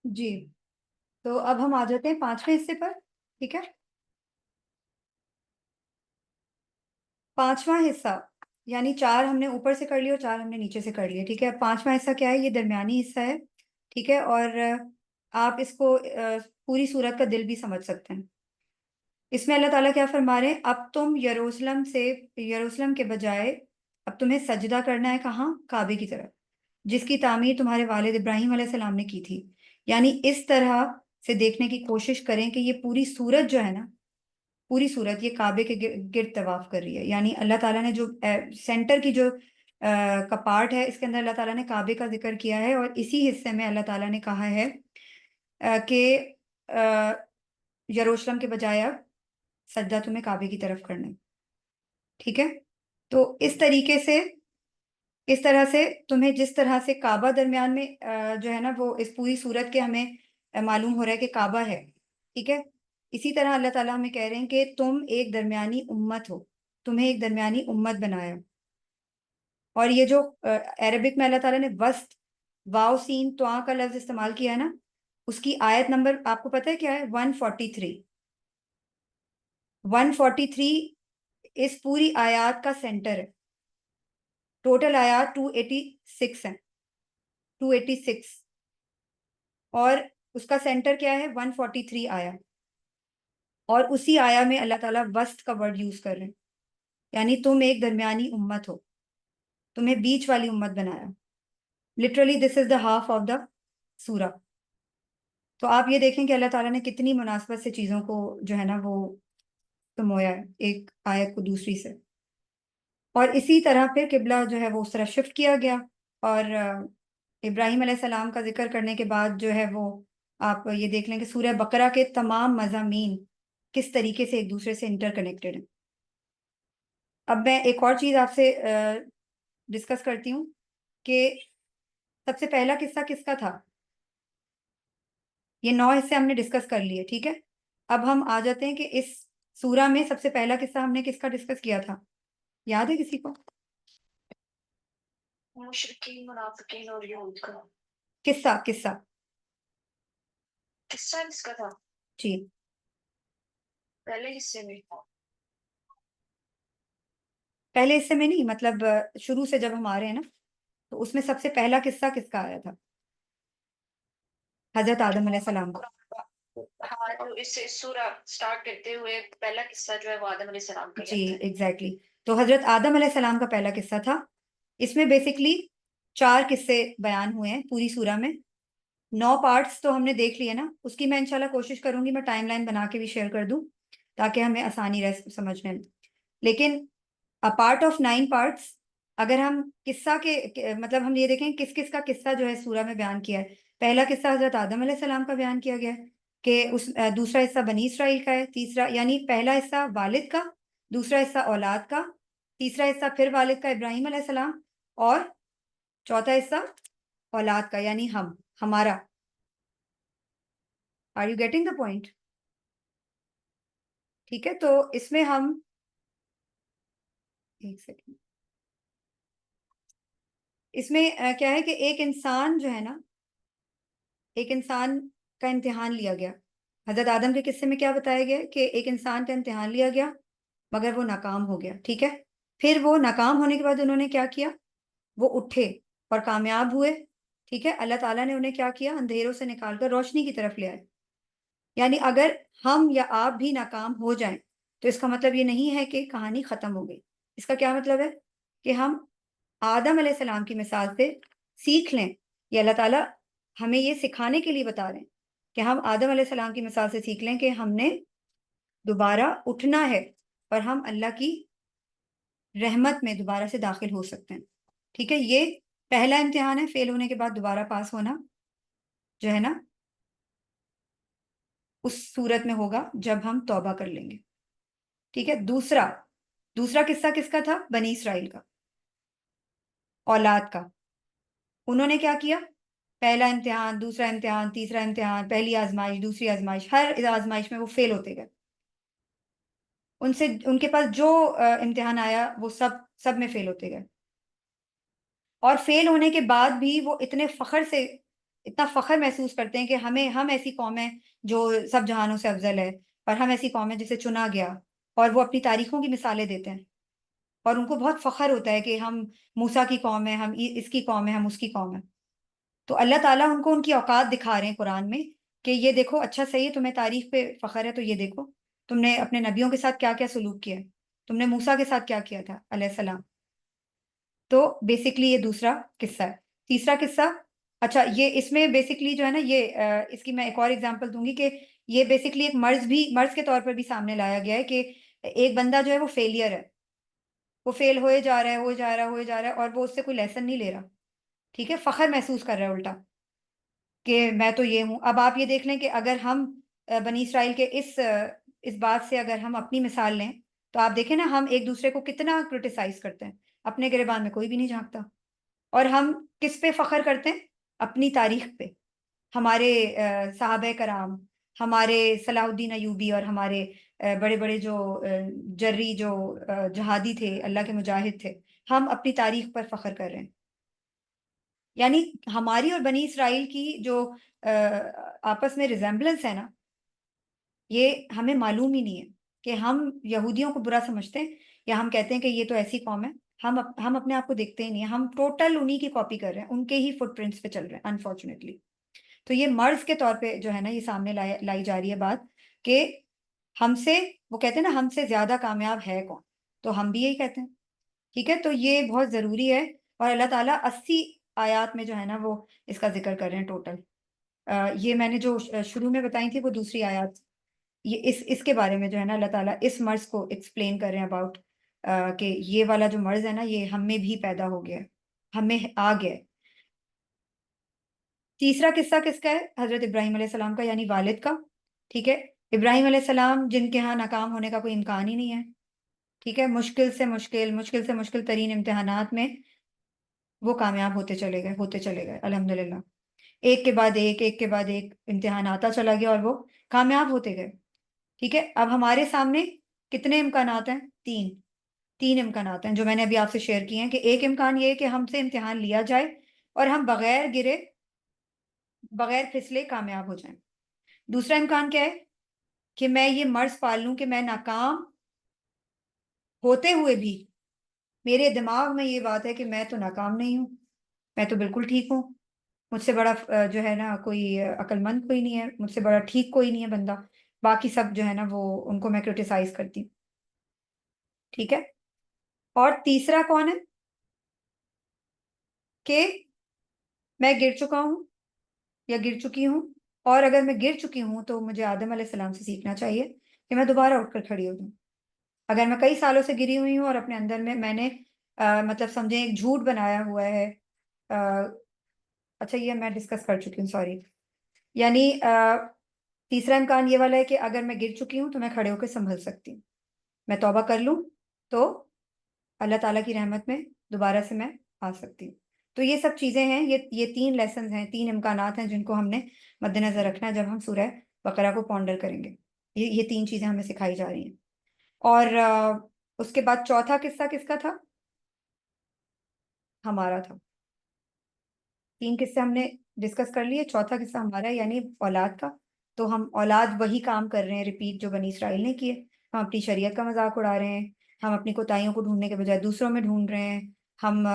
جی، تو اب ہم آ جاتے ہیں پانچویں حصے پر. ٹھیک ہے، پانچواں حصہ یعنی چار ہم نے اوپر سے کر لیے اور چار ہم نے نیچے سے کر لیے. ٹھیک ہے، پانچواں حصہ کیا ہے؟ یہ درمیانی حصہ ہے. ٹھیک ہے، اور آپ اس کو پوری صورت کا دل بھی سمجھ سکتے ہیں. اس میں اللہ تعالیٰ کیا فرما رہے ہیں؟ اب تم یروشلم کے بجائے اب تمہیں سجدہ کرنا ہے کہاں؟ کعبے کی طرف، جس کی تعمیر تمہارے والد ابراہیم علیہ السلام نے کی تھی. یعنی اس طرح سے دیکھنے کی کوشش کریں کہ یہ پوری صورت جو ہے نا، پوری صورت یہ کعبے کے گرد طواف کر رہی ہے. یعنی اللہ تعالیٰ نے جو سینٹر کی جو کا پارٹ ہے، اس کے اندر اللہ تعالیٰ نے کعبے کا ذکر کیا ہے، اور اسی حصے میں اللہ تعالیٰ نے کہا ہے کہ یروشلم کے بجائے اب سجدہ تمہیں کعبے کی طرف کرنا ہے. ٹھیک ہے، تو اس طرح سے تمہیں جس طرح سے کعبہ درمیان میں جو ہے نا وہ اس پوری صورت کے ہمیں معلوم ہو رہا ہے کہ کعبہ ہے. ٹھیک ہے، اسی طرح اللہ تعالیٰ ہمیں کہہ رہے ہیں کہ تم ایک درمیانی امت ہو، تمہیں ایک درمیانی امت بنایا. اور یہ جو عربک میں اللہ تعالیٰ نے وسط واو سین تو کا لفظ استعمال کیا ہے نا، اس کی آیت نمبر آپ کو پتہ ہے کیا ہے؟ 143. 143 اس پوری آیات کا سینٹر ہے. ٹوٹل آیات 286 ہیں، 286، اور اس کا سینٹر کیا ہے؟ 143 آیا. اور اسی آیا میں اللہ تعالیٰ وسط کا ورڈ یوز کر رہے ہیں، یعنی تم ایک درمیانی امت ہو، تمہیں بیچ والی امت بنایا. Literally this is the half of the سورہ. تو آپ یہ دیکھیں کہ اللہ تعالیٰ نے کتنی مناسبت سے چیزوں کو جو ہے نا وہ سمویا ہے ایک آیت کو دوسری سے. اور اسی طرح پھر قبلہ جو ہے وہ اس طرح شفٹ کیا گیا. اور ابراہیم علیہ السلام کا ذکر کرنے کے بعد جو ہے وہ آپ یہ دیکھ لیں کہ سورہ بقرہ کے تمام مضامین کس طریقے سے ایک دوسرے سے انٹر کنیکٹڈ ہیں. اب میں ایک اور چیز آپ سے ڈسکس کرتی ہوں کہ سب سے پہلا قصہ کس کا تھا؟ یہ 9 حصے ہم نے ڈسکس کر لیے. ٹھیک ہے، اب ہم آ جاتے ہیں کہ اس سورہ میں سب سے پہلا قصہ ہم نے کس کا ڈسکس کیا تھا؟ یاد ہے کسی کو؟ مشرکین منافقین اور یہود کا قصہ قصہ کس کا تھا جی، پہلے حصے میں؟ پہلے حصے میں نہیں، مطلب شروع سے جب ہم آ رہے ہیں نا، تو اس میں سب سے پہلا قصہ کس کا آیا تھا؟ حضرت آدم علیہ السلام کا. ہاں، تو اس سے سورہ سٹارٹ کرتے ہوئے پہلا قصہ جو ہے وہ آدم علیہ السلام کا جی ہے. ایگزیکٹلی. تو حضرت آدم علیہ السلام کا پہلا قصہ تھا. اس میں بیسکلی 4 قصے بیان ہوئے ہیں پوری سورہ میں. 9 پارٹس تو ہم نے دیکھ لیے نا، اس کی میں انشاءاللہ کوشش کروں گی میں ٹائم لائن بنا کے بھی شیئر کر دوں تاکہ ہمیں آسانی رہے سمجھنے میں. لیکن پارٹ آف 9 پارٹس اگر ہم قصہ کے مطلب ہم یہ دیکھیں کس کس کا قصہ جو ہے سورہ میں بیان کیا ہے. پہلا قصہ حضرت آدم علیہ السلام کا بیان کیا گیا ہے کہ دوسرا حصہ بنی اسرائیل کا ہے. تیسرا یعنی پہلا حصہ والد کا، دوسرا حصہ اولاد کا، تیسرا حصہ پھر والد کا ابراہیم علیہ السلام، اور چوتھا حصہ اولاد کا یعنی ہمارا. Are you getting the point? ٹھیک ہے، تو اس میں ہم ایک سیکنڈ، اس میں کیا ہے کہ ایک انسان جو ہے نا، ایک انسان کا امتحان لیا گیا. حضرت آدم کے قصے میں کیا بتایا گیا کہ ایک انسان کا امتحان لیا گیا مگر وہ ناکام ہو گیا. ٹھیک ہے، پھر وہ ناکام ہونے کے بعد انہوں نے کیا کیا؟ وہ اٹھے اور کامیاب ہوئے. ٹھیک ہے، اللہ تعالیٰ نے انہیں کیا کیا؟ اندھیروں سے نکال کر روشنی کی طرف لے آئے. یعنی اگر ہم یا آپ بھی ناکام ہو جائیں تو اس کا مطلب یہ نہیں ہے کہ کہانی ختم ہو گئی. اس کا کیا مطلب ہے؟ کہ ہم آدم علیہ السلام کی مثال سے سیکھ لیں. یہ اللہ تعالیٰ ہمیں یہ سکھانے کے لیے بتا رہے ہیں کہ ہم آدم علیہ السلام کی مثال سے سیکھ لیں کہ ہم نے دوبارہ اٹھنا ہے اور ہم اللہ کی رحمت میں دوبارہ سے داخل ہو سکتے ہیں. ٹھیک ہے، یہ پہلا امتحان ہے. فیل ہونے کے بعد دوبارہ پاس ہونا جو ہے نا اس صورت میں ہوگا جب ہم توبہ کر لیں گے. ٹھیک ہے، دوسرا قصہ کس کا تھا؟ بنی اسرائیل کا، اولاد کا. انہوں نے کیا کیا؟ پہلا امتحان، دوسرا امتحان، تیسرا امتحان، پہلی آزمائش، دوسری آزمائش، ہر آزمائش میں وہ فیل ہوتے گئے. ان کے پاس جو امتحان آیا وہ سب میں فیل ہوتے گئے. اور فیل ہونے کے بعد بھی وہ اتنے فخر سے اتنا فخر محسوس کرتے ہیں کہ ہم ایسی قوم ہے جو سب جہانوں سے افضل ہے، اور ہم ایسی قوم ہے جسے چنا گیا، اور وہ اپنی تاریخوں کی مثالیں دیتے ہیں، اور ان کو بہت فخر ہوتا ہے کہ ہم موسیٰ کی قوم ہے، ہم اس کی قوم ہے، ہم اس کی قوم ہے۔ تو اللہ تعالیٰ ان کو ان کی اوقات دکھا رہے ہیں قرآن میں کہ یہ دیکھو، اچھا صحیح ہے، تمہیں تاریخ پہ فخر ہے تو یہ دیکھو تم نے اپنے نبیوں کے ساتھ کیا کیا سلوک کیا ہے، تم نے موسیٰ کے ساتھ کیا کیا تھا علیہ السلام۔ تو بیسکلی یہ دوسرا قصہ ہے۔ تیسرا قصہ، اچھا یہ اس میں بیسکلی جو ہے نا، یہ اس کی میں ایک اور ایگزامپل دوں گی کہ یہ بیسکلی ایک مرض کے طور پر بھی سامنے لایا گیا ہے کہ ایک بندہ جو ہے وہ فیلئر ہے، وہ فیل ہوئے جا رہا ہے، ہوئے جا رہا ہے، ہوئے جا رہا ہے، اور وہ اس سے کوئی لیسن نہیں لے رہا، ٹھیک ہے، فخر محسوس کر رہا ہے الٹا کہ میں تو یہ ہوں۔ اب آپ یہ دیکھ لیں کہ اگر ہم بنی اسرائیل کے اس بات سے اگر ہم اپنی مثال لیں تو آپ دیکھیں نا، ہم ایک دوسرے کو کتنا کرٹیسائز کرتے ہیں، اپنے گریبان میں کوئی بھی نہیں جھانکتا، اور ہم کس پہ فخر کرتے ہیں؟ اپنی تاریخ پہ، ہمارے صحابہ کرام، ہمارے صلاح الدین ایوبی، اور ہمارے بڑے بڑے جو جری جو جہادی تھے، اللہ کے مجاہد تھے، ہم اپنی تاریخ پر فخر کر رہے ہیں۔ یعنی ہماری اور بنی اسرائیل کی جو آپس میں ریزمبلنس ہے نا، یہ ہمیں معلوم ہی نہیں ہے کہ ہم یہودیوں کو برا سمجھتے ہیں یا ہم کہتے ہیں کہ یہ تو ایسی قوم ہے۔ ہم اپنے آپ کو دیکھتے ہی نہیں ہیں، ہم ٹوٹل انہی کی کاپی کر رہے ہیں، ان کے ہی فٹ پرنٹس پہ چل رہے ہیں انفارچونیٹلی۔ تو یہ مرض کے طور پہ جو ہے نا، یہ سامنے لائی جا رہی ہے بات کہ ہم سے، وہ کہتے ہیں نا ہم سے زیادہ کامیاب ہے کون، تو ہم بھی یہی کہتے ہیں، ٹھیک ہے۔ تو یہ بہت ضروری ہے، اور اللہ تعالیٰ 80 آیات میں جو ہے نا وہ اس کا ذکر کر رہے ہیں ٹوٹل۔ یہ میں نے جو شروع میں بتائی تھی وہ دوسری آیات، یہ اس کے بارے میں جو ہے نا اللہ تعالیٰ اس مرض کو ایکسپلین کر رہے ہیں اباؤٹ کہ یہ والا جو مرض ہے نا، یہ ہم میں بھی پیدا ہو گیا ہے، ہمیں آ گیا ہے۔ تیسرا قصہ کس کا ہے؟ حضرت ابراہیم علیہ السلام کا، یعنی والد کا، ٹھیک ہے۔ ابراہیم علیہ السلام جن کے ہاں ناکام ہونے کا کوئی امکان ہی نہیں ہے، ٹھیک ہے، مشکل سے مشکل ترین امتحانات میں وہ کامیاب ہوتے چلے گئے الحمدللہ، ایک کے بعد ایک، ایک کے بعد ایک امتحان آتا چلا گیا اور وہ کامیاب ہوتے گئے، ٹھیک ہے۔ اب ہمارے سامنے کتنے امکانات ہیں؟ تین امکانات ہیں جو میں نے ابھی آپ سے شیئر کیے ہیں، کہ ایک امکان یہ ہے کہ ہم سے امتحان لیا جائے اور ہم بغیر گرے، بغیر پھسلے کامیاب ہو جائیں۔ دوسرا امکان کیا ہے؟ کہ میں یہ مرض پال لوں کہ میں ناکام ہوتے ہوئے بھی میرے دماغ میں یہ بات ہے کہ میں تو ناکام نہیں ہوں، میں تو بالکل ٹھیک ہوں، مجھ سے بڑا جو ہے نا کوئی عقل مند کوئی نہیں ہے، مجھ سے بڑا ٹھیک کوئی نہیں ہے بندہ، باقی سب جو ہے نا وہ ان کو میں کرٹیسائز کرتی ہوں، ٹھیک ہے۔ اور تیسرا کون ہے؟ کہ میں گر چکا ہوں یا گر چکی ہوں، اور اگر میں گر چکی ہوں تو مجھے آدم علیہ السلام سے سیکھنا چاہیے کہ میں دوبارہ اٹھ کر کھڑی ہو جاؤں۔ اگر میں کئی سالوں سے گری ہوئی ہوں اور اپنے اندر میں نے مطلب سمجھیں ایک جھوٹ بنایا ہوا ہے، اچھا یہ میں ڈسکس کر چکی ہوں، سوری، یعنی تیسرا امکان یہ والا ہے کہ اگر میں گر چکی ہوں تو میں کھڑے ہو کے سنبھل سکتی ہوں، میں توبہ کر لوں تو اللہ تعالیٰ کی رحمت میں دوبارہ سے میں آ سکتی ہوں۔ تو یہ سب چیزیں ہیں، یہ تین لیسنز ہیں، تین امکانات ہیں جن کو ہم نے مد نظر رکھنا ہے جب ہم سورہ بقرہ کو پونڈر کریں گے۔ یہ تین چیزیں ہمیں سکھائی جا رہی ہیں۔ اور اس کے بعد چوتھا قصہ کس کا تھا؟ ہمارا تھا۔ تین قصے ہم نے ڈسکس کر لیے، چوتھا قصہ ہمارا ہے، یعنی اولاد کا۔ تو ہم اولاد وہی کام کر رہے ہیں ریپیٹ جو بنی اسرائیل نے کیے، ہم اپنی شریعت کا مذاق اڑا رہے ہیں، ہم اپنی کوتاہیوں کو ڈھونڈنے کے بجائے دوسروں میں ڈھونڈ رہے ہیں، ہم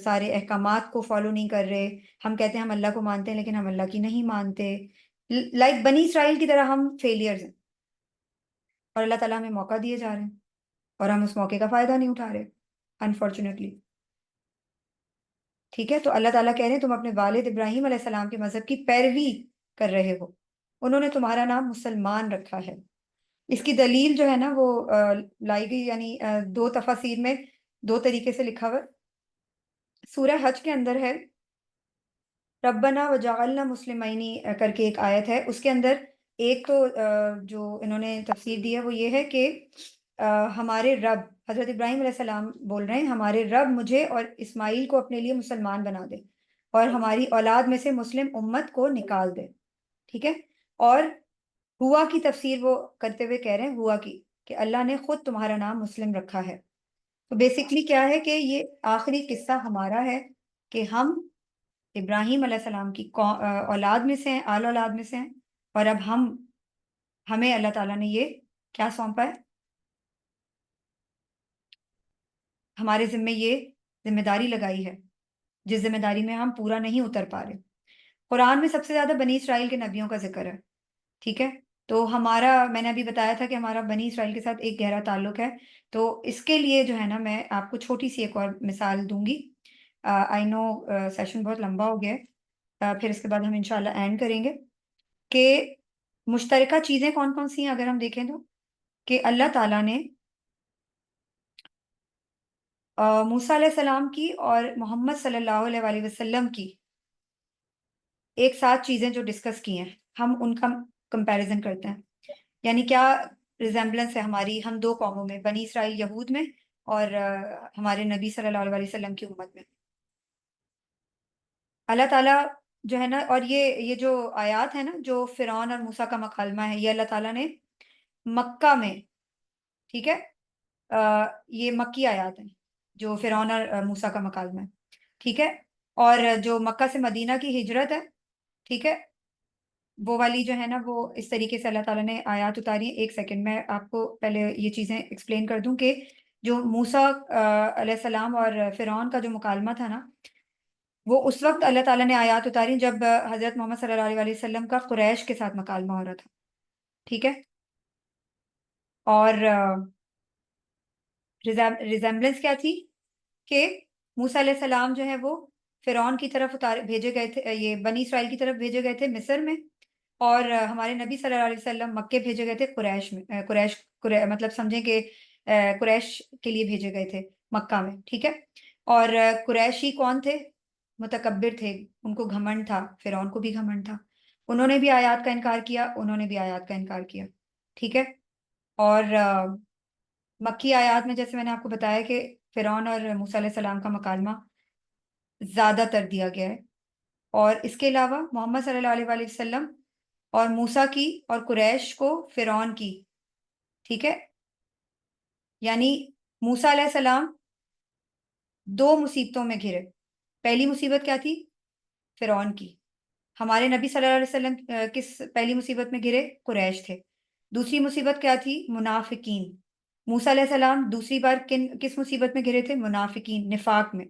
سارے احکامات کو فالو نہیں کر رہے، ہم کہتے ہیں ہم اللہ کو مانتے ہیں لیکن ہم اللہ کی نہیں مانتے، لائک بنی اسرائیل کی طرح ہم فیلئرز ہیں، اور اللہ تعالیٰ ہمیں موقع دیے جا رہے ہیں اور ہم اس موقع کا فائدہ نہیں اٹھا رہے انفارچونیٹلی، ٹھیک ہے۔ تو اللہ تعالیٰ کہہ رہے ہیں تم اپنے والد ابراہیم علیہ السلام کے مذہب کی پیروی کر رہے ہو، انہوں نے تمہارا نام مسلمان رکھا ہے۔ اس کی دلیل جو ہے نا وہ لائی گئی، یعنی دو تفاسیر میں دو طریقے سے لکھا ہوا۔ سورہ حج کے اندر ہے ربنا وجعلنا مسلمین کر کے ایک آیت ہے، اس کے اندر ایک تو جو انہوں نے تفسیر دی ہے وہ یہ ہے کہ ہمارے رب، حضرت ابراہیم علیہ السلام بول رہے ہیں ہمارے رب مجھے اور اسماعیل کو اپنے لیے مسلمان بنا دے اور ہماری اولاد میں سے مسلم امت کو نکال دے، ٹھیک ہے۔ اور ہوا کی تفسیر وہ کرتے ہوئے کہہ رہے ہیں ہوا کی، کہ اللہ نے خود تمہارا نام مسلم رکھا ہے۔ تو بیسکلی کیا ہے کہ یہ آخری قصہ ہمارا ہے کہ ہم ابراہیم علیہ السلام کی اولاد میں سے ہیں، آل اولاد میں سے ہیں، اور اب ہمیں اللہ تعالیٰ نے یہ کیا سونپا ہے، ہمارے ذمے یہ ذمہ داری لگائی ہے جس ذمہ داری میں ہم پورا نہیں اتر پا رہے۔ قرآن میں سب سے زیادہ بنی اسرائیل کے نبیوں کا ذکر ہے، ٹھیک ہے؟ تو ہمارا، میں نے ابھی بتایا تھا کہ ہمارا بنی اسرائیل کے ساتھ ایک گہرا تعلق ہے، تو اس کے لیے جو ہے نا میں آپ کو چھوٹی سی ایک اور مثال دوں گی۔ آئی نو سیشن بہت لمبا ہو گیا ہے، پھر اس کے بعد ہم انشاءاللہ اینڈ کریں گے کہ مشترکہ چیزیں کون کون سی ہیں اگر ہم دیکھیں تو، کہ اللہ تعالیٰ نے موسیٰ علیہ السلام کی اور محمد صلی اللہ علیہ وآلہ وسلم کی ایک ساتھ چیزیں جو ڈسکس کی ہیں، ہم ان کا کمپیریزن کرتے ہیں، یعنی کیا ریزمبلنس ہے ہماری ہم دو قوموں میں، بنی اسرائیل یہود میں اور ہمارے نبی صلی اللہ علیہ وسلم کی امت میں۔ اللہ تعالیٰ جو ہے نا، اور یہ جو آیات ہے نا جو فرعون اور موسیٰ کا مکالمہ ہے، یہ اللہ تعالیٰ نے مکہ میں، ٹھیک ہے، یہ مکی آیات ہیں جو فرعون اور موسیٰ کا مکالمہ ہے، ٹھیک ہے، اور جو مکہ سے مدینہ کی ہجرت ہے، ٹھیک ہے، وہ والی جو ہے نا وہ اس طریقے سے اللہ تعالیٰ نے آیات اتاری ہیں۔ ایک سیکنڈ میں آپ کو پہلے یہ چیزیں ایکسپلین کر دوں کہ جو موسیٰ علیہ السلام اور فرعون کا جو مکالمہ تھا نا، وہ اس وقت اللہ تعالیٰ نے آیات اتاری جب حضرت محمد صلی اللہ علیہ وسلم کا قریش کے ساتھ مکالمہ ہو رہا تھا، ٹھیک ہے، اور ریزمبلنس کیا تھی کہ موسیٰ علیہ السلام جو ہے وہ فرعون کی طرف بھیجے گئے تھے، یہ بنی اسرائیل کی طرف بھیجے گئے تھے مصر میں، اور ہمارے نبی صلی اللہ علیہ وسلم مکے بھیجے گئے تھے قریش میں، مطلب سمجھیں کہ قریش کے لیے بھیجے گئے تھے مکہ میں، ٹھیک ہے، اور قریشی کون تھے؟ متکبر تھے، ان کو گھمنڈ تھا، فرعون کو بھی گھمنڈ تھا، انہوں نے بھی آیات کا انکار کیا، انہوں نے بھی آیات کا انکار کیا، ٹھیک ہے، اور مکی آیات میں جیسے میں نے آپ کو بتایا کہ فرعون اور موسیٰ علیہ السلام کا مکالمہ زیادہ تر دیا گیا ہے، اور اس کے علاوہ محمد صلی اللہ علیہ وآلہ وسلم اور موسیٰ کی اور قریش کو فرعون کی، ٹھیک ہے، یعنی موسیٰ علیہ السلام دو مصیبتوں میں گھرے۔ پہلی مصیبت کیا تھی؟ فرعون کی۔ ہمارے نبی صلی اللہ علیہ وسلم کس پہلی مصیبت میں گرے؟ قریش تھے۔ دوسری مصیبت کیا تھی؟ منافقین۔ موسیٰ علیہ السلام دوسری بار کس مصیبت میں گرے تھے؟ منافقین، نفاق میں۔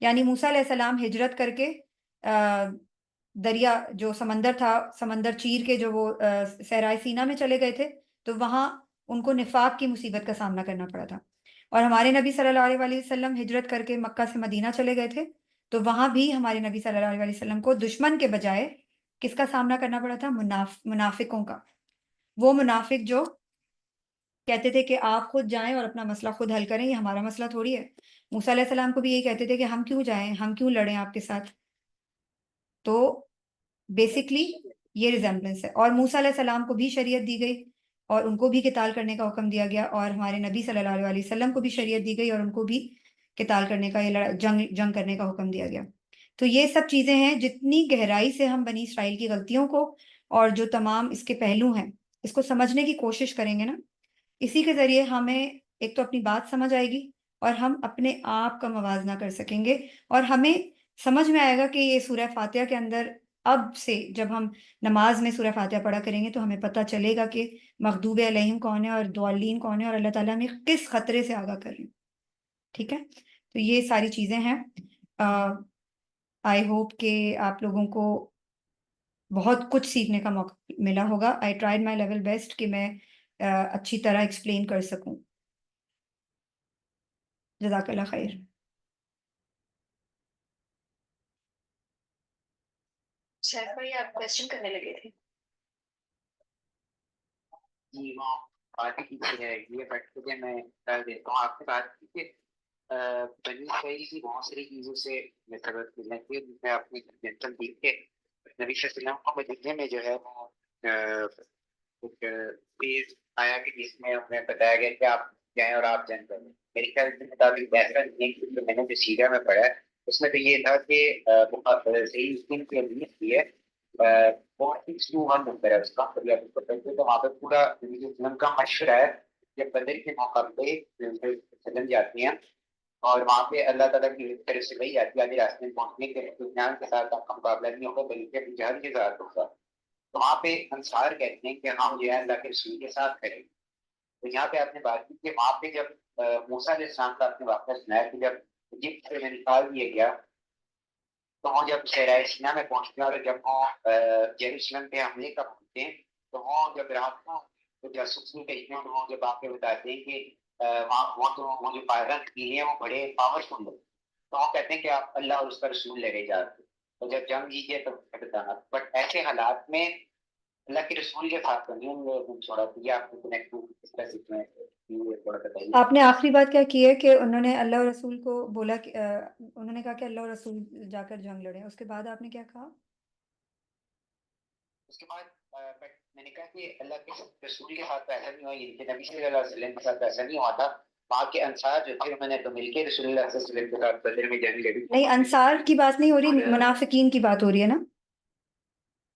یعنی موسیٰ علیہ السلام ہجرت کر کے دریا جو سمندر تھا، سمندر چیر کے جو وہ صحرائے سینا میں چلے گئے تھے، تو وہاں ان کو نفاق کی مصیبت کا سامنا کرنا پڑا تھا، اور ہمارے نبی صلی اللہ علیہ وآلہ وسلم ہجرت کر کے مکہ سے مدینہ چلے گئے تھے، تو وہاں بھی ہمارے نبی صلی اللہ علیہ وسلم کو دشمن کے بجائے کس کا سامنا کرنا پڑا تھا؟ منافقوں کا۔ وہ منافق جو کہتے تھے کہ آپ خود جائیں اور اپنا مسئلہ خود حل کریں، یہ ہمارا مسئلہ تھوڑی ہے۔ موسیٰ علیہ السلام کو بھی یہی کہتے تھے کہ ہم کیوں جائیں، ہم کیوں لڑیں آپ کے ساتھ۔ تو بیسکلی یہ ریزمبلنس ہے، اور موسیٰ علیہ السلام کو بھی شریعت دی گئی اور ان کو بھی قتال کرنے کا حکم دیا گیا، اور ہمارے نبی صلی اللہ علیہ وسلم کو بھی شریعت دی گئی اور ان کو بھی قتال کرنے کا، یہ جنگ کرنے کا حکم دیا گیا۔ تو یہ سب چیزیں ہیں، جتنی گہرائی سے ہم بنی اسرائیل کی غلطیوں کو اور جو تمام اس کے پہلو ہیں اس کو سمجھنے کی کوشش کریں گے نا، اسی کے ذریعے ہمیں ایک تو اپنی بات سمجھ آئے گی، اور ہم اپنے آپ کا موازنہ کر سکیں گے، اور ہمیں سمجھ میں آئے گا کہ یہ سورہ فاتحہ کے اندر اب سے جب ہم نماز میں سورہ فاتحہ پڑھا کریں گے تو ہمیں پتہ چلے گا کہ مغضوب علیہم کون ہے اور ضالین کون ہے، اور اللہ تعالیٰ ہمیں کس خطرے سے آگاہ کر رہے ہیں، ٹھیک ہے۔ تو یہ ساری چیزیں ہیں۔ آئی ہوپ کہ آپ لوگوں کو بہت کچھ سیکھنے کا موقع ملا ہوگا۔ I tried my level best کہ میں اچھی طرح ایکسپلین کر سکوں۔ جزاک اللہ خیر۔ شیخ بھائی آپ کوشچن کرنے لگے تھے؟ جی وہ بات کی ہے یہ بٹ مجھے میں کر دیتا ہوں آپ سے بات کی کہ بنی اسرائیل کی بہت ساری چیزوں سے میں سبق ملنا چاہیے، جس میں آپ نے جنرل دیکھ کے نبی صلی اللہ علیہ وسلم کو مدینے میں جو ہے وہ ایک چیز آیا کہ جس میں ہمیں بتایا گیا کہ آپ جائیں اور آپ جنگ کریں۔ میری خیال کے مطابق ایسا نہیں کہ میں نے جو سیریا میں پڑھا ہے اس میں تو یہ تھا کہ بہت صحیح مسلم کی اہمیت کی ہے، بہت ہی سلوحان نمبر ہے اس کا، تو وہاں پہ پورا نبی کا مشورہ ہے جب بدر کے موقع پہ سلم جاتی ہیں اور وہاں پہ اللہ تعالیٰ کی طرف سے وہی آتی آگے راستے میں پہنچنے کے اطمینان کے ساتھ آپ کا مقابلہ نہیں ہوگا بلکہ اپنی جہاد کے ساتھ ہوگا. تو وہاں پہ انصار کہتے ہیں کہ ہم جو ہے اللہ کے رسول کے ساتھ کریں. تو یہاں پہ آپ نے بات کی کہ وہاں پہ جب موسیٰ علیہ السلام کا آپ نے واقعہ سنایا کہ جب ایجپٹ سے نکال دیا گیا تو وہ جب صحرائے سینا میں پہنچتے ہیں اور جب وہ یروشلم پہ حملے کا پہنچتے ہیں تو وہ جب رات کو جاسوس میں بھیجتے ہیں تو وہ جب آپ کو بتاتے ہیں کہ وہ جو پائرن کیلے ہیں وہ بڑے پاورفل ہیں تو وہ کہتے ہیں کہ آپ اللہ اور اس کا رسول لڑے جاتے تو جب جنگ جیتے تو بتانا. بٹ ایسے حالات میں اللہ کے رسول کے ساتھ چھوڑا دیا آپ کو کنیکٹ اس طرح سیکھنا ہے. آپ نے آخری بات کیا کی ہے کہ انہوں نے اللہ اور رسول کو بولا کہ انہوں نے کہا کہ اللہ اور رسول جا کر جنگ لڑیں. اس کے بعد آپ نے کیا کہا؟ اس کے بعد میں نے کہا کہ اللہ کے رسول کے ساتھ ایسا نہیں ہوا کہ نبی صلی اللہ علیہ وسلم کے ساتھ ایسا نہیں ہوا تھا. وہاں کے انصار جو تھے انہوں نے تو مل کے رسول اللہ صلی اللہ علیہ وسلم کے ساتھ بدر میں جنگ لڑی. نہیں، انصار کی بات نہیں ہو رہی، منافقین کی بات ہو رہی ہے نا.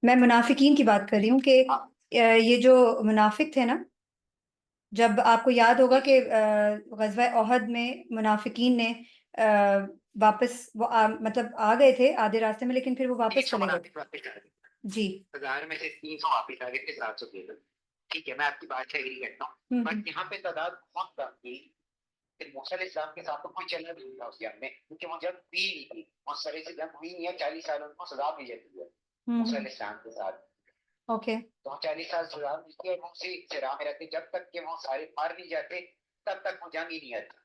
میں منافقین کی بات کر رہی ہوں کہ یہ جو منافق تھے نا، جب آپ کو یاد ہوگا کہ غزوہ احد میں منافقین نے واپس وہ مطلب آ گئے تھے آدھے راستے میں لیکن پھر وہ واپس چلے گئے. جی 1000 میں سے 300 واپس آ گئے تھے 700 کے لوگ. ٹھیک ہے میں آپ کی بات سے ایگری کرتا ہوں بٹ یہاں پہ تعداد بہت کم تھی. موسیٰ علیہ السلام کے ساتھ تو کوئی چلنا نہیں تھا اس جنگ میں کیونکہ وہ جنگ ہوئی نہیں تھی. بہت سارے سے جنگ ہوئی نہیں ہے. 40 سال ان کو سزا مل جاتی ہے موسیٰ علیہ السلام کے ساتھ. اوکے تو 40 سال سزا ملتی ہے اور وہ اسی راہ میں رہتے جب تک کہ وہ سارے مار نہیں جاتے تب تک وہ جنگ ہی نہیں آتی.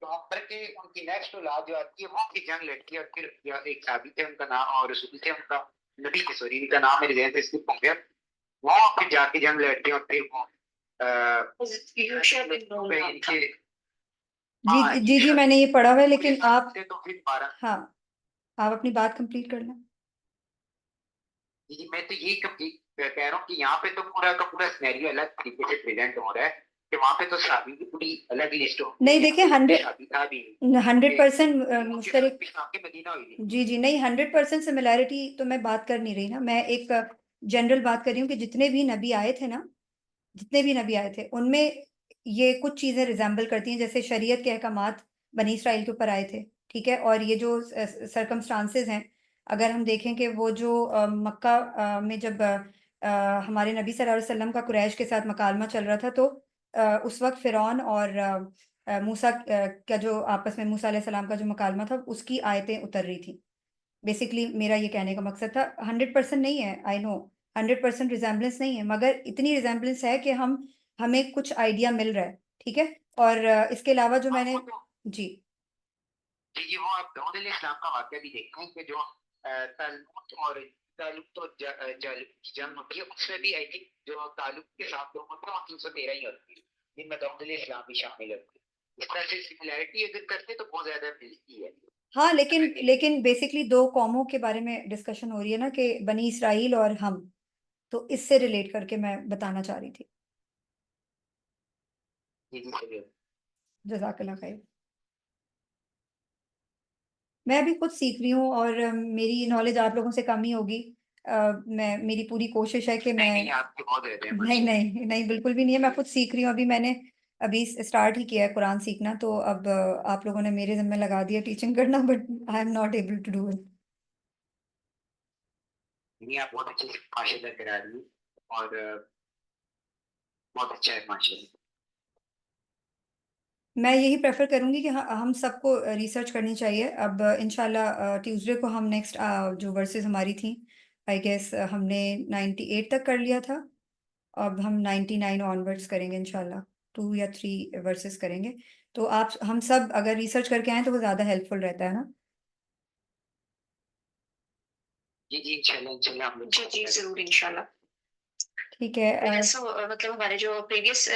تو وہاں پر کے ان کی نیکسٹ اولاد جو آتی ہے وہ کی جنگ لڑتی ہے اور پھر ایک صحابی تھے ان کا نام اور رسول تھے ان کا نبی کے سوری ان کا نام میرے ذہن سے اسکپ ہو گیا. وہ پھر جا کے جنگ لڑتے ہیں اور پھر وہ جی میں نے یہ پڑھا ہوا ہے لیکن آپ تو پھر 12 ہاں آپ اپنی بات کمپلیٹ کر لیں. جی میں تو یہی کہہ رہا ہوں کہ یہاں پہ تو پورا کا پورا سینیریو الگ طریقے سے پریزنٹ ہو رہا ہے کہ وہاں پہ تو صحابی کی پوری الگ لسٹ ہو. نہیں دیکھیں 100% مشترک جی نہیں 100% سملیرٹی تو میں بات کر نہیں رہی نا. میں ایک جنرل بات کر رہی ہوں کہ جتنے بھی نبی آئے تھے نا ان میں یہ کچھ چیزیں ریزمبل کرتی ہیں جیسے شریعت کے احکامات بنی اسرائیل کے اوپر آئے تھے. ٹھیک ہے اور یہ جو سرکمسٹانسز ہیں اگر ہم دیکھیں کہ وہ جو مکہ میں جب ہمارے نبی صلی اللہ علیہ وسلم کا قریش کے ساتھ مکالمہ چل رہا تھا تو اس وقت فرعون اور موسیٰ کا جو آپس میں موسیٰ علیہ السلام کا جو مکالمہ تھا اس کی آیتیں اتر رہی تھی. بیسکلی میرا یہ کہنے کا مقصد تھا 100% نہیں ہے آئی نو 100% ریزمبلنس نہیں ہے مگر اتنی ریزمبلنس ہے کہ ہمیں کچھ آئیڈیا مل رہا ہے. ٹھیک ہے اور اس کے علاوہ جو میں نے جی وہ آپ داؤد علیہ السلام کا واقعہ بھی دیکھتے ہیں کہ جو تعلق اور تعلق تو جنگ ہوتی ہے اس میں بھی آئی تھنک جو تعلق کے ساتھ لوگ ہوتے ہیں وہ 313 ہی ہوتی ہے جن میں داؤد علیہ السلام بھی شامل ہوتے ہیں. اس طرح سے سملیرٹی اگر کرتے تو بہت زیادہ ملتی ہے. ہاں لیکن بیسکلی 2 قوموں کے بارے میں ڈسکشن ہو رہی ہے نا کہ بنی اسرائیل اور ہم تو اس سے ریلیٹ کر کے میں بتانا چاہ رہی تھی. جزاک اللہ خیر. میں ابھی خود سیکھ رہی ہوں اور میری نالج آپ لوگوں سے کم ہی ہوگی. میری پوری کوشش ہے کہ میں نہیں بالکل بھی نہیں ہے. میں خود سیکھ رہی ہوں. ابھی میں نے اسٹارٹ ہی کیا ہے قرآن سیکھنا تو اب آپ لوگوں نے میرے ذمہ لگا دیا ٹیچنگ کرنا but I am not able to do it. آپ بہت اچھے سے ماشاءاللہ کرا رہی ہیں اور بہت اچھا ہے ماشاءاللہ. میں یہی پریفر کروں گی کہ ہم سب کو ریسرچ کرنی چاہیے. اب انشاءاللہ ٹیوزڈے کو ہم نیکسٹ جو ورسز ہماری تھیں آئی گیس ہم نے 98 تک کر لیا تھا. اب ہم 99 آنورڈس کریں گے انشاءاللہ 2 یا 3 ورسز کریں گے. تو ہم سب اگر ریسرچ کر کے آئیں تو وہ زیادہ ہیلپ فل رہتا ہے نا. جی انشاءاللہ جی ضرور انشاءاللہ. ٹھیک ہے ایسا مطلب ہمارے جو پریویس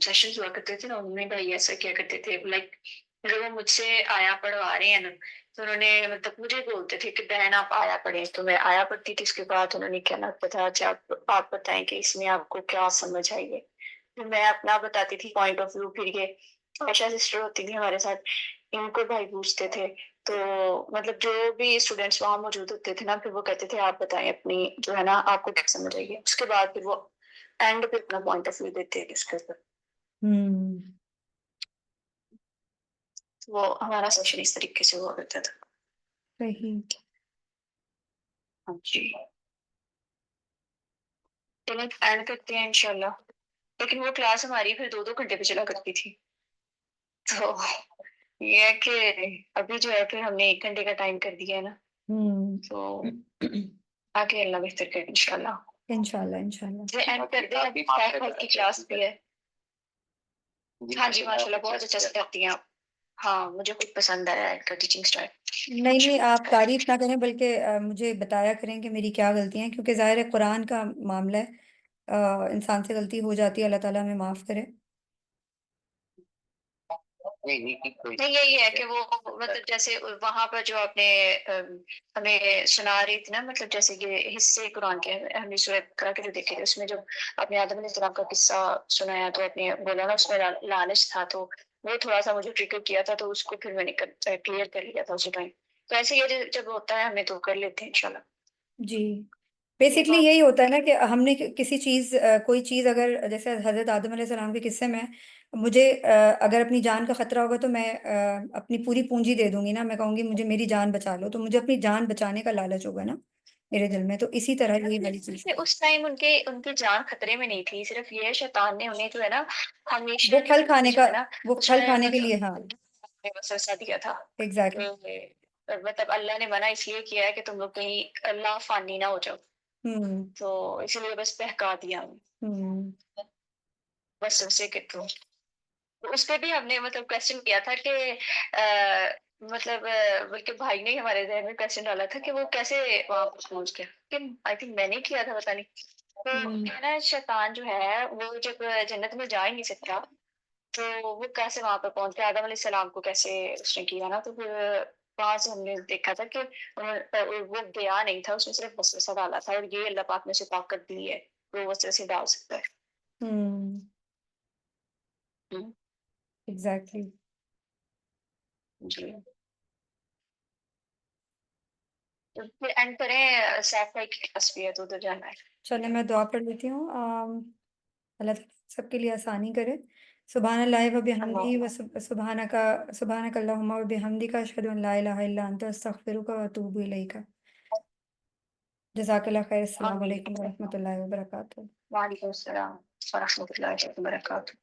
سیشنز ہوا کرتے تھے نا ان میں بھائی ایسا کیا کرتے تھے لائک جب وہ مجھ سے آیا پڑھوا رہے ہیں نا تو انہوں نے مطلب مجھے بولتے تھے کہ بہن آپ آیا پڑھیں تو میں آیا پڑھتی تھی. اس کے بعد انہوں نے کہنا تھا اچھا آپ بتائیں کہ اس میں آپ کو کیا سمجھ آئیے. میں اپنا بتاتی تھی پوائنٹ آف ویو. پھر یہ عائشہ سسٹر ہوتی تھی ہمارے ساتھ ان کو بھائی پوچھتے تھے تو مطلب جو بھی اسٹوڈینٹس وہاں موجود ہوتے تھے نا پھر وہ کہتے تھے آپ بتائیں اپنی جو ہے نا آپ کو کیا سمجھ آئیے. اس کے بعد پھر وہ اینڈ پہ اپنا پوائنٹ آف ویو دیتے ہیں اس کے اوپر. وہ ہمارا سیشن اس طریقے سے ہوا کرتا تھا. صحیح. ہاں جی چلیں اینڈ کرتے ہیں انشاءاللہ. لیکن وہ کلاس ہماری پھر 2 گھنٹے پہ چلا کرتی تھی. تو یہ ہے کہ ابھی جو ہے پھر ہم نے 1 گھنٹے کا ٹائم کر دیا ہے نا. تو آگے اللہ بہتر کرے انشاءاللہ. انشاءاللہ انشاءاللہ. اینڈ کر دیں. ابھی کی کلاس بھی ہے. ہاں جی ماشاءاللہ بہت اچھا سکھاتی ہیں آپ. ہاں مجھے خود پسند آیا ہے کا ٹیچنگ اسٹائل. نہیں آپ تعریف نہ کریں بلکہ مجھے بتایا کریں کہ میری کیا غلطیاں ہیں، کیونکہ ظاہر ہے قرآن کا معاملہ ہے، انسان سے غلطی ہو جاتی ہے، اللہ تعالیٰ ہمیں معاف کرے. نہیں یہی ہے کہ وہ مطلب جیسے وہاں پر جو آپ نے ہمیں سنا رہی تھی نا، مطلب جیسے یہ حصے قرآن کے ہم نے سورہ بقرہ کے جو دیکھے تھے، اس میں جو اپنے آدم علیہ السلام کا قصہ سنایا تو آپ نے بولا نا اس میں لالچ تھا، تو وہ تھوڑا سا مجھے ٹریگر کیا تھا، تو اس کو پھر میں نے کلیئر کر لیا تھا اسی ٹائم. تو ایسے یہ جب ہوتا ہے ہمیں تو کر لیتے ہیں انشاءاللہ. جی بیسکلی یہی ہوتا ہے نا کہ ہم نے کسی چیز کوئی چیز اگر جیسے حضرت آدم علیہ السلام کے قصے میں مجھے اگر اپنی جان کا خطرہ ہوگا تو میں اپنی پوری پونجی دے دوں گی نا، میں کہوں گی مجھے میری جان بچا لو، تو مجھے اپنی جان بچانے کا لالچ ہوگا نا میرے دل میں. تو اسی طرح یہی والی چیز اس ٹائم ان کی جان خطرے میں نہیں تھی، صرف یہ شیطان نے انہیں جو ہے نا ہمیشہ وہ پھل کھانے جو کا ہے نا وہ پھل کھانے کے لیے. ہاں وسوسہ دیا تھا. ایگزیکٹلی. مطلب اللہ نے منع اس لیے کیا ہے کہ تم لوگ کہیں اللہ فانی نہ ہو جاؤ، تو اس لیے بس بہکا دیا بس اسے کے تھرو. اس پہ بھی ہم نے مطلب کوشچن کیا تھا کہ مطلب بلکہ بھائی نے ہمارے ذہن میں کوشچن ڈالا تھا کہ وہ کیسے وہاں پہنچ گیا، کہ آئی تھنک میں نے کیا تھا پتا نہیں. تو نا شیطان جو ہے وہ جب جنت میں جا ہی نہیں سکتا، تو وہ کیسے وہاں پہ پہنچ گیا، آدم علیہ السلام کو کیسے اس نے کیا نا. تو پھر وہاں سے ہم نے دیکھا تھا کہ وہ گیا نہیں تھا، اس نے صرف وسوسہ ڈالا تھا، اور یہ اللہ پاک نے اسے طاقت دی ہے وہ وسوسے ڈال سکتا ہے. ایگزیکٹلی. جی تو پھر اینڈ کریں. سیف بھائی کی کلاس بھی ہے تو ادھر جانا ہے. چلیں میں دعا پڑھ لیتی ہوں. اللہ تعالیٰ سب کے لیے آسانی کرے. سبحان اللہ و بحمدہ و سبحانک اللہم و بحمدک اشہد ان لا الہ الا انت استغفرک و اتوب الیک. جزاک اللہ خیر. السلام علیکم و رحمۃ اللہ وبرکاتہ. وعلیکم السلام ورحمۃ اللہ وبرکاتہ.